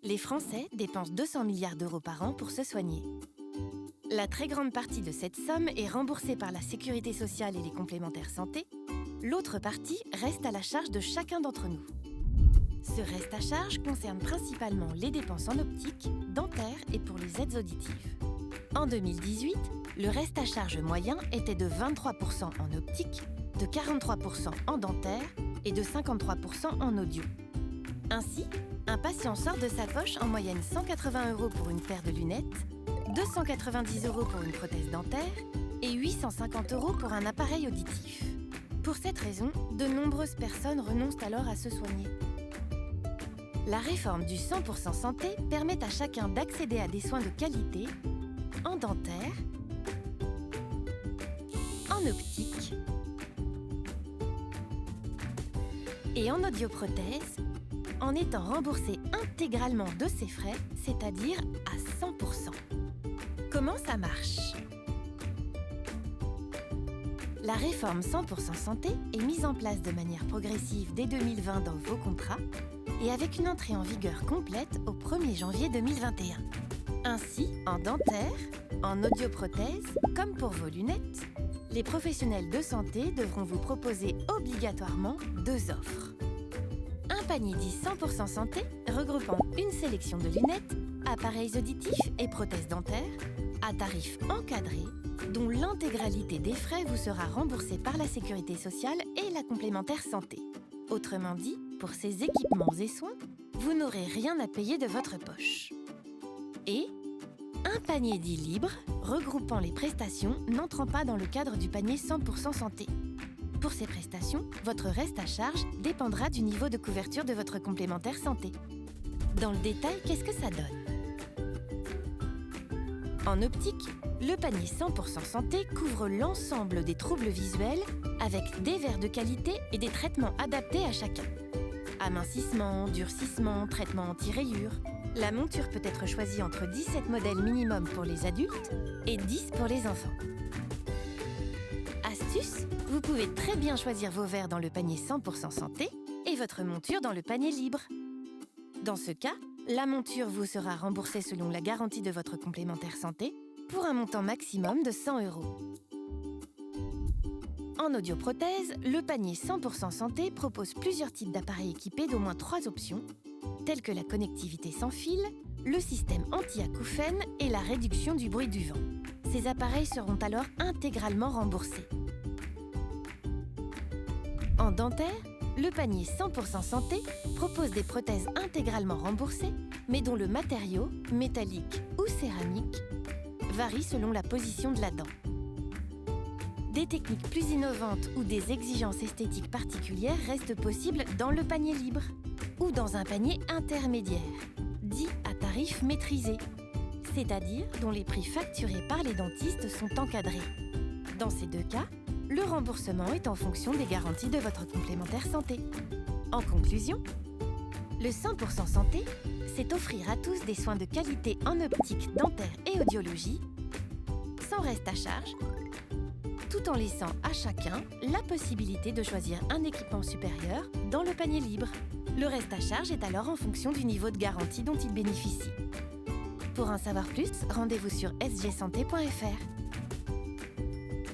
Les Français dépensent 200 milliards d'euros par an pour se soigner. La très grande partie de cette somme est remboursée par la Sécurité sociale et les complémentaires santé. L'autre partie reste à la charge de chacun d'entre nous. Ce reste à charge concerne principalement les dépenses en optique, dentaire et pour les aides auditives. En 2018, le reste à charge moyen était de 23% en optique, de 43% en dentaire et de 53% en audio. Ainsi, un patient sort de sa poche en moyenne 180 € pour une paire de lunettes, 290 € pour une prothèse dentaire et 850 € pour un appareil auditif. Pour cette raison, de nombreuses personnes renoncent alors à se soigner. La réforme du 100% santé permet à chacun d'accéder à des soins de qualité en dentaire, en optique et en audioprothèse, en étant remboursé intégralement de ses frais, c'est-à-dire à 100%. Comment ça marche? La réforme 100% santé est mise en place de manière progressive dès 2020 dans vos contrats et avec une entrée en vigueur complète au 1er janvier 2021. Ainsi, en dentaire, en audioprothèse, comme pour vos lunettes, les professionnels de santé devront vous proposer obligatoirement 2 offres. Un panier dit 100% santé, regroupant une sélection de lunettes, appareils auditifs et prothèses dentaires, à tarif encadré, dont l'intégralité des frais vous sera remboursée par la Sécurité sociale et la complémentaire santé. Autrement dit, pour ces équipements et soins, vous n'aurez rien à payer de votre poche. Et un panier dit libre, regroupant les prestations n'entrant pas dans le cadre du panier 100% santé. Pour ces prestations, votre reste à charge dépendra du niveau de couverture de votre complémentaire santé. Dans le détail, qu'est-ce que ça donne? En optique, le panier 100% santé couvre l'ensemble des troubles visuels avec des verres de qualité et des traitements adaptés à chacun. Amincissement, durcissement, traitement anti-rayures. La monture peut être choisie entre 17 modèles minimum pour les adultes et 10 pour les enfants. Astuce, vous pouvez très bien choisir vos verres dans le panier 100% santé et votre monture dans le panier libre. Dans ce cas, la monture vous sera remboursée selon la garantie de votre complémentaire santé pour un montant maximum de 100 €. En audioprothèse, le panier 100% santé propose plusieurs types d'appareils équipés d'au moins 3 options, telles que la connectivité sans fil, le système anti-acouphène et la réduction du bruit du vent. Ces appareils seront alors intégralement remboursés. En dentaire, le panier 100% santé propose des prothèses intégralement remboursées, mais dont le matériau, métallique ou céramique, varie selon la position de la dent. Des techniques plus innovantes ou des exigences esthétiques particulières restent possibles dans le panier libre ou dans un panier intermédiaire, dit à tarif maîtrisé, c'est-à-dire dont les prix facturés par les dentistes sont encadrés. Dans ces 2 cas, le remboursement est en fonction des garanties de votre complémentaire santé. En conclusion, le 100% santé, c'est offrir à tous des soins de qualité en optique, dentaire et audiologie, sans reste à charge, tout en laissant à chacun la possibilité de choisir un équipement supérieur dans le panier libre. Le reste à charge est alors en fonction du niveau de garantie dont il bénéficie. Pour en savoir plus, rendez-vous sur sgsanté.fr.